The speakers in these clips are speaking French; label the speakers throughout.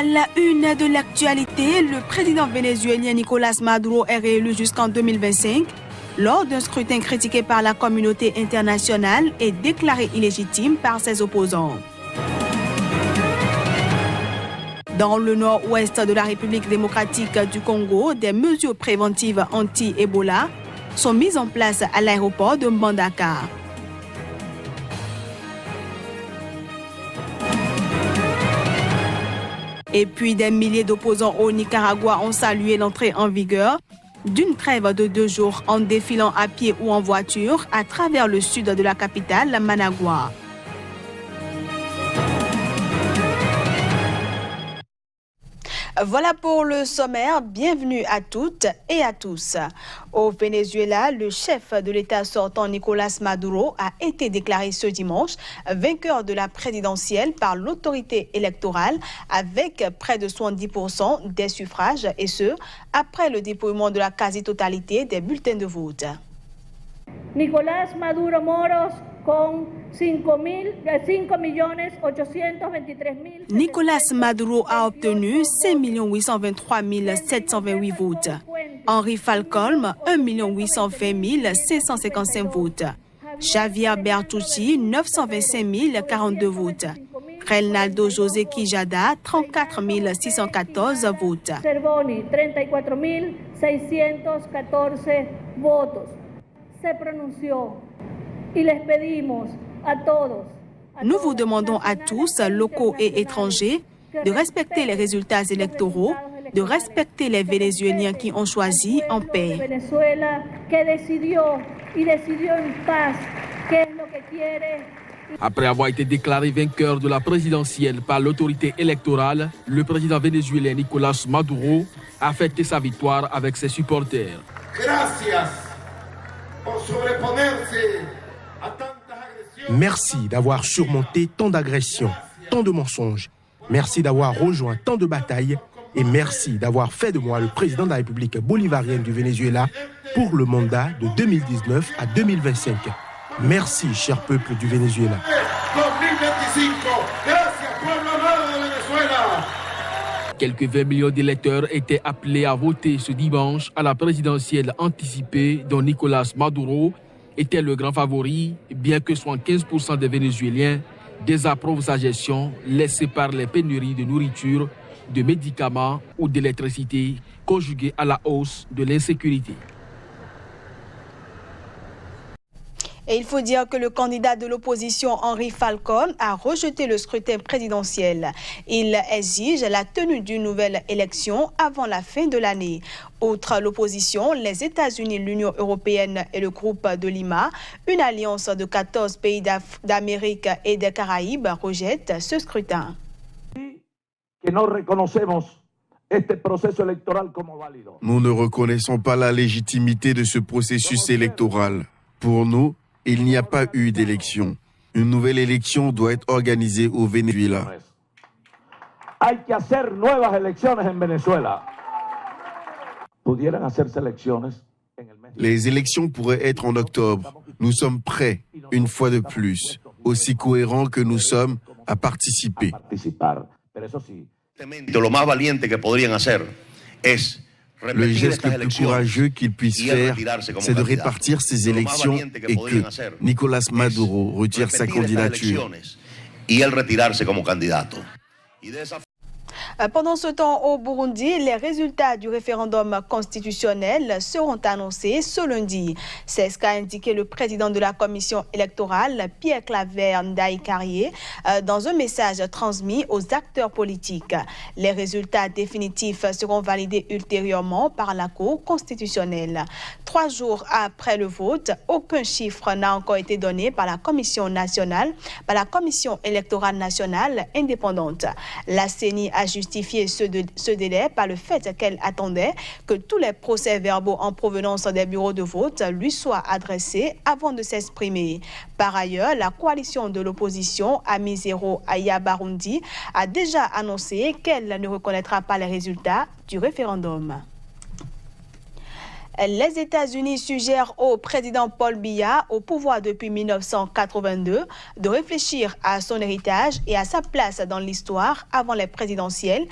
Speaker 1: À la une de l'actualité, le président vénézuélien Nicolás Maduro est réélu jusqu'en 2025 lors d'un scrutin critiqué par la communauté internationale et déclaré illégitime par ses opposants. Dans le nord-ouest de la République démocratique du Congo, des mesures préventives anti-Ebola sont mises en place à l'aéroport de Mbandaka. Et puis des milliers d'opposants au Nicaragua ont salué l'entrée en vigueur d'une trêve de 2 jours en défilant à pied ou en voiture à travers le sud de la capitale, Managua. Voilà pour le sommaire. Bienvenue à toutes et à tous. Au Venezuela, le chef de l'État sortant Nicolás Maduro a été déclaré ce dimanche vainqueur de la présidentielle par l'autorité électorale avec près de 70% des suffrages et ce, après le dépouillement de la quasi-totalité des bulletins de vote.
Speaker 2: Nicolás Maduro Moros con 5.823.000.
Speaker 1: Nicolás Maduro a obtenu 5 823 728 votes. Henri Falcón, 1 820 655 votes. Javier Bertucci, 925 042 votes. Reinaldo José Quijada, 34 614 votes.
Speaker 2: Cervoni, 34.614 votos. Se pronunció y les pedimos a todos.
Speaker 1: Nous vous demandons à tous, locaux et étrangers, de respecter les résultats électoraux, de respecter les Vénézuéliens qui ont choisi en paix.
Speaker 2: Venezuela que decidió en paz qué es lo que quiere.
Speaker 3: Après avoir été déclaré vainqueur de la présidentielle par l'autorité électorale, le président vénézuélien Nicolás Maduro a fêté sa victoire avec ses supporters.
Speaker 4: Merci d'avoir surmonté tant d'agressions, tant de mensonges. Merci d'avoir rejoint tant de batailles et merci d'avoir fait de moi le président de la République bolivarienne du Venezuela pour le mandat de 2019 à 2025. Merci, cher peuple du Venezuela.
Speaker 3: Quelques 20 millions d'électeurs étaient appelés à voter ce dimanche à la présidentielle anticipée dont Nicolás Maduro était le grand favori, bien que 75% des Vénézuéliens désapprouvent sa gestion laissée par les pénuries de nourriture, de médicaments ou d'électricité conjuguées à la hausse de l'insécurité.
Speaker 1: Et il faut dire que le candidat de l'opposition, Henri Falcón, a rejeté le scrutin présidentiel. Il exige la tenue d'une nouvelle élection avant la fin de l'année. Outre l'opposition, les États-Unis, l'Union européenne et le groupe de Lima, une alliance de 14 pays d'Amérique et des Caraïbes, rejettent ce scrutin.
Speaker 5: Nous ne reconnaissons pas la légitimité de ce processus électoral. Pour nous, il n'y a pas eu d'élection. Une nouvelle élection doit être organisée au Venezuela. Les élections pourraient être en octobre. Nous sommes prêts, une fois de plus, aussi cohérents que nous sommes, à participer. Le geste le plus courageux qu'ils puissent faire, c'est de répartir ces élections et que Nicolás Maduro retire sa candidature.
Speaker 1: Pendant ce temps, au Burundi, les résultats du référendum constitutionnel seront annoncés ce lundi. C'est ce qu'a indiqué le président de la commission électorale, Pierre Claver Ndaye-Carrier, dans un message transmis aux acteurs politiques. Les résultats définitifs seront validés ultérieurement par la Cour constitutionnelle. 3 jours après le vote, aucun chiffre n'a encore été donné par la commission électorale nationale indépendante. La CENI a justifié ce délai par le fait qu'elle attendait que tous les procès-verbaux en provenance des bureaux de vote lui soient adressés avant de s'exprimer. Par ailleurs, la coalition de l'opposition Amizero Aya Barundi a déjà annoncé qu'elle ne reconnaîtra pas les résultats du référendum. Les États-Unis suggèrent au président Paul Biya, au pouvoir depuis 1982, de réfléchir à son héritage et à sa place dans l'histoire avant les présidentielles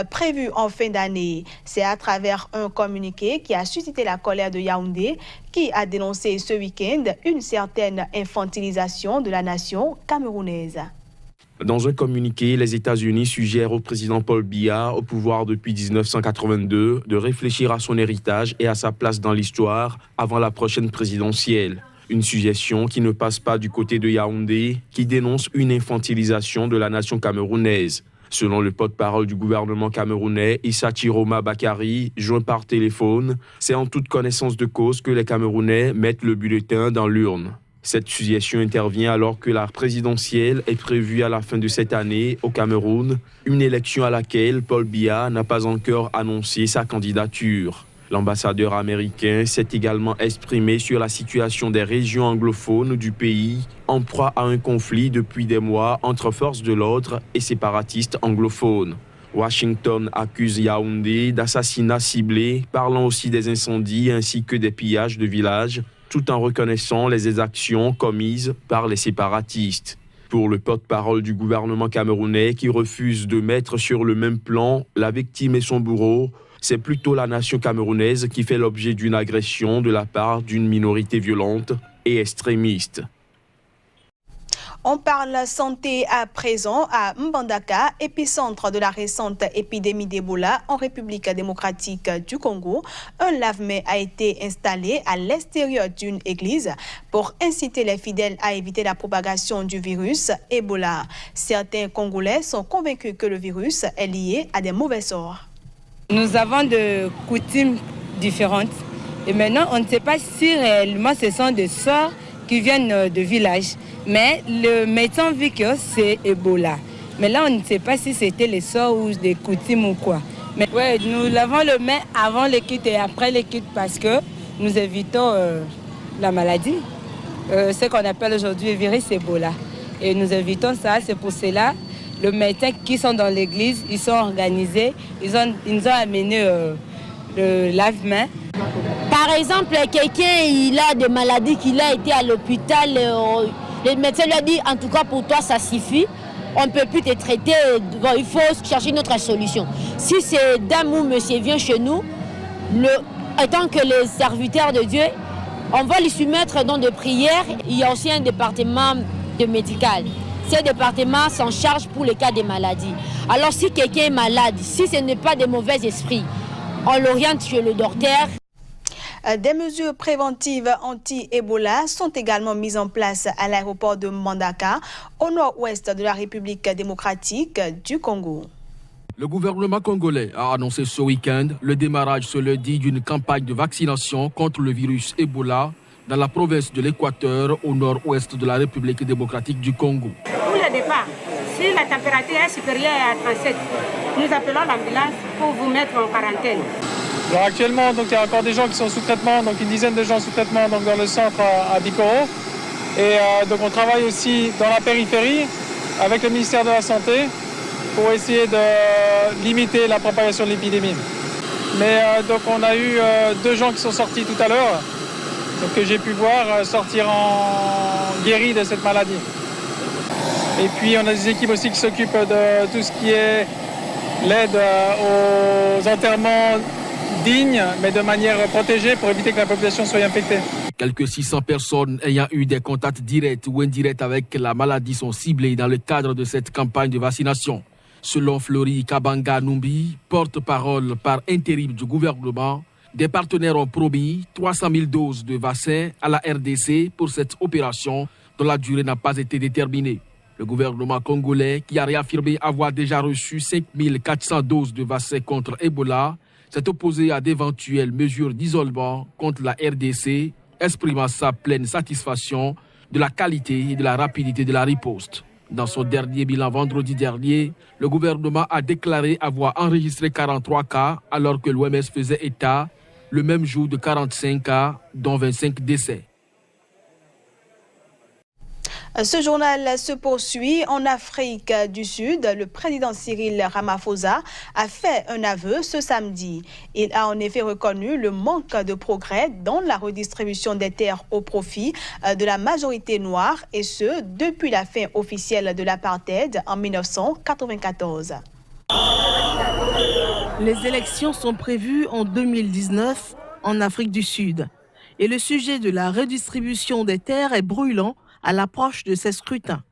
Speaker 1: prévues en fin d'année. C'est à travers un communiqué qui a suscité la colère de Yaoundé, qui a dénoncé ce week-end une certaine infantilisation de la nation camerounaise.
Speaker 6: Dans un communiqué, les États-Unis suggèrent au président Paul Biya, au pouvoir depuis 1982, de réfléchir à son héritage et à sa place dans l'histoire avant la prochaine présidentielle. Une suggestion qui ne passe pas du côté de Yaoundé, qui dénonce une infantilisation de la nation camerounaise. Selon le porte-parole du gouvernement camerounais, Issa Chiroma Bakari, joint par téléphone, c'est en toute connaissance de cause que les Camerounais mettent le bulletin dans l'urne. Cette suggestion intervient alors que la présidentielle est prévue à la fin de cette année au Cameroun, une élection à laquelle Paul Biya n'a pas encore annoncé sa candidature. L'ambassadeur américain s'est également exprimé sur la situation des régions anglophones du pays, en proie à un conflit depuis des mois entre forces de l'ordre et séparatistes anglophones. Washington accuse Yaoundé d'assassinats ciblés, parlant aussi des incendies ainsi que des pillages de villages, tout en reconnaissant les exactions commises par les séparatistes. Pour le porte-parole du gouvernement camerounais qui refuse de mettre sur le même plan la victime et son bourreau, c'est plutôt la nation camerounaise qui fait l'objet d'une agression de la part d'une minorité violente et extrémiste.
Speaker 1: On parle santé à présent à Mbandaka, épicentre de la récente épidémie d'Ebola en République démocratique du Congo. Un lave-mains a été installé à l'extérieur d'une église pour inciter les fidèles à éviter la propagation du virus Ebola. Certains Congolais sont convaincus que le virus est lié à des mauvais sorts.
Speaker 7: Nous avons des coutumes différentes et maintenant on ne sait pas si réellement ce sont des sorts qui viennent de villages. Mais le médecin vit que c'est Ebola. Mais là, on ne sait pas si c'était les sorts ou des coutumes ou quoi. Mais ouais, nous lavons le main avant les kits et après les kits parce que nous évitons la maladie. Ce qu'on appelle aujourd'hui le virus Ebola. Et nous évitons ça, c'est pour cela. Les médecins qui sont dans l'église, ils sont organisés, ils nous ont amené le lave-main.
Speaker 8: Par exemple, quelqu'un il a des maladies, qu'il a été à l'hôpital, le médecin lui a dit en tout cas pour toi ça suffit, on ne peut plus te traiter, bon, il faut chercher une autre solution. Si c'est dame ou monsieur vient chez nous, étant que les serviteurs de Dieu, on va les soumettre dans des prières. Il y a aussi un département de médical. Ces départements s'en chargent pour les cas des maladies. Alors si quelqu'un est malade, si ce n'est pas des mauvais esprits, on l'oriente chez le docteur.
Speaker 1: Des mesures préventives anti-Ebola sont également mises en place à l'aéroport de Mbandaka, au nord-ouest de la République démocratique du Congo.
Speaker 3: Le gouvernement congolais a annoncé ce week-end le démarrage ce lundi d'une campagne de vaccination contre le virus Ebola dans la province de l'Équateur, au nord-ouest de la République démocratique du Congo.
Speaker 9: Pour le départ, si la température est supérieure à 37, nous appelons l'ambulance pour vous mettre en quarantaine.
Speaker 10: Alors actuellement, donc, il y a encore des gens qui sont sous traitement, donc une dizaine de gens sous traitement donc, dans le centre à Bikoro. Et donc on travaille aussi dans la périphérie avec le ministère de la Santé pour essayer de limiter la propagation de l'épidémie. Mais donc on a eu 2 gens qui sont sortis tout à l'heure, que j'ai pu voir sortir en guéri de cette maladie. Et puis on a des équipes aussi qui s'occupent de tout ce qui est l'aide aux enterrements dignes, mais de manière protégée pour éviter que la population soit infectée.
Speaker 3: Quelques 600 personnes ayant eu des contacts directs ou indirects avec la maladie sont ciblées dans le cadre de cette campagne de vaccination. Selon Flori Kabanga Numbi, porte-parole par intérim du gouvernement, des partenaires ont promis 300 000 doses de vaccins à la RDC pour cette opération dont la durée n'a pas été déterminée. Le gouvernement congolais, qui a réaffirmé avoir déjà reçu 5 400 doses de vaccins contre Ebola, s'est opposé à d'éventuelles mesures d'isolement contre la RDC, exprimant sa pleine satisfaction de la qualité et de la rapidité de la riposte. Dans son dernier bilan vendredi dernier, le gouvernement a déclaré avoir enregistré 43 cas alors que l'OMS faisait état le même jour de 45 cas, dont 25 décès.
Speaker 1: Ce journal se poursuit. En Afrique du Sud, le président Cyril Ramaphosa a fait un aveu ce samedi. Il a en effet reconnu le manque de progrès dans la redistribution des terres au profit de la majorité noire, et ce, depuis la fin officielle de l'apartheid en 1994.
Speaker 11: Les élections sont prévues en 2019 en Afrique du Sud. Et le sujet de la redistribution des terres est brûlant à l'approche de ces scrutins.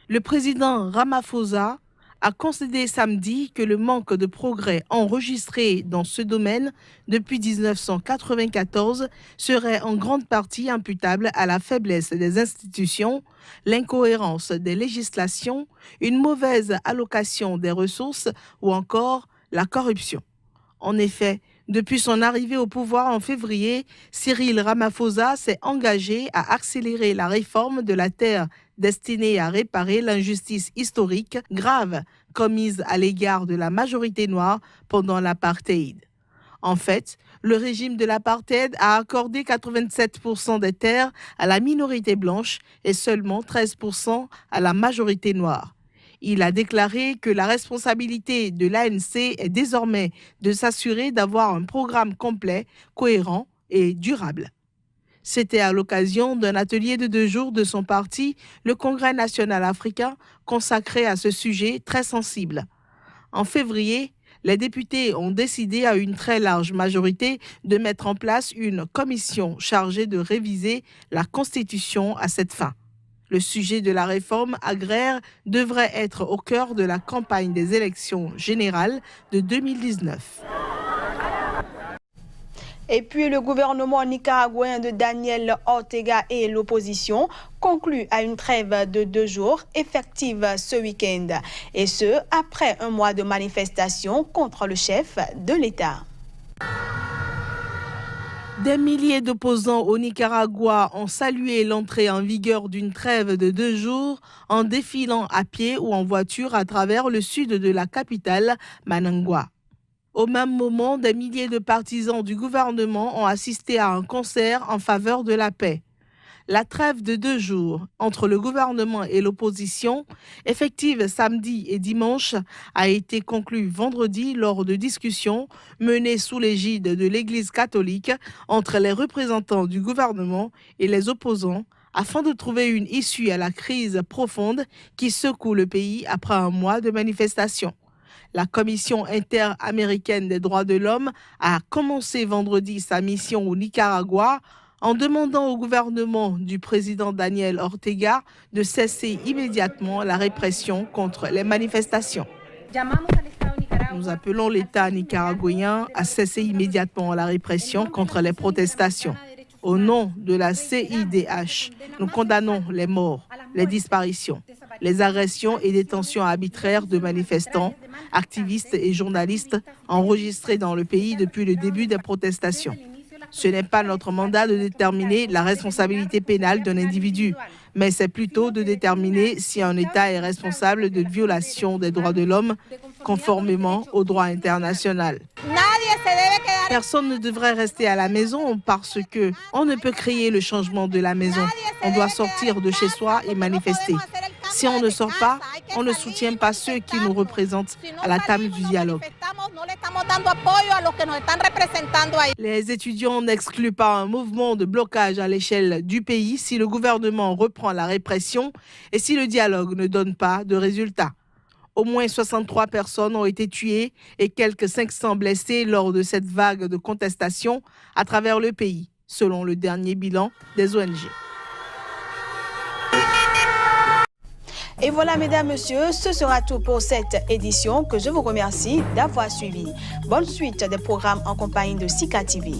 Speaker 11: Le président Ramaphosa a concédé samedi que le manque de progrès enregistré dans ce domaine depuis 1994 serait en grande partie imputable à la faiblesse des institutions, l'incohérence des législations, une mauvaise allocation des ressources ou encore la corruption. En effet, depuis son arrivée au pouvoir en février, Cyril Ramaphosa s'est engagé à accélérer la réforme de la terre destinée à réparer l'injustice historique grave commise à l'égard de la majorité noire pendant l'apartheid. En fait, le régime de l'apartheid a accordé 87% des terres à la minorité blanche et seulement 13% à la majorité noire. Il a déclaré que la responsabilité de l'ANC est désormais de s'assurer d'avoir un programme complet, cohérent et durable. C'était à l'occasion d'un atelier de 2 jours de son parti, le Congrès national africain, consacré à ce sujet très sensible. En février, les députés ont décidé à une très large majorité de mettre en place une commission chargée de réviser la Constitution à cette fin. Le sujet de la réforme agraire devrait être au cœur de la campagne des élections générales de 2019.
Speaker 1: Et puis le gouvernement nicaraguayen de Daniel Ortega et l'opposition concluent à une trêve de 2 jours effective ce week-end. Et ce, après un mois de manifestations contre le chef de l'État.
Speaker 11: Des milliers d'opposants au Nicaragua ont salué l'entrée en vigueur d'une trêve de 2 jours en défilant à pied ou en voiture à travers le sud de la capitale, Managua. Au même moment, des milliers de partisans du gouvernement ont assisté à un concert en faveur de la paix. La trêve de 2 jours entre le gouvernement et l'opposition, effective samedi et dimanche, a été conclue vendredi lors de discussions menées sous l'égide de l'Église catholique entre les représentants du gouvernement et les opposants afin de trouver une issue à la crise profonde qui secoue le pays après un mois de manifestations. La Commission interaméricaine des droits de l'homme a commencé vendredi sa mission au Nicaragua en demandant au gouvernement du président Daniel Ortega de cesser immédiatement la répression contre les manifestations. Nous appelons l'État nicaraguayen à cesser immédiatement la répression contre les protestations. Au nom de la CIDH, nous condamnons les morts, les disparitions, les agressions et détentions arbitraires de manifestants, activistes et journalistes enregistrés dans le pays depuis le début des protestations. Ce n'est pas notre mandat de déterminer la responsabilité pénale d'un individu, mais c'est plutôt de déterminer si un État est responsable de violation des droits de l'homme conformément au droit international. Personne ne devrait rester à la maison parce qu'on ne peut créer le changement de la maison. On doit sortir de chez soi et manifester. Si on ne sort pas, on ne soutient pas ceux qui nous représentent à la table du dialogue. Les étudiants n'excluent pas un mouvement de blocage à l'échelle du pays si le gouvernement reprend la répression et si le dialogue ne donne pas de résultats. Au moins 63 personnes ont été tuées et quelques 500 blessés lors de cette vague de contestation à travers le pays, selon le dernier bilan des ONG.
Speaker 1: Et voilà, mesdames, messieurs, ce sera tout pour cette édition que je vous remercie d'avoir suivi. Bonne suite des programmes en compagnie de Sika TV.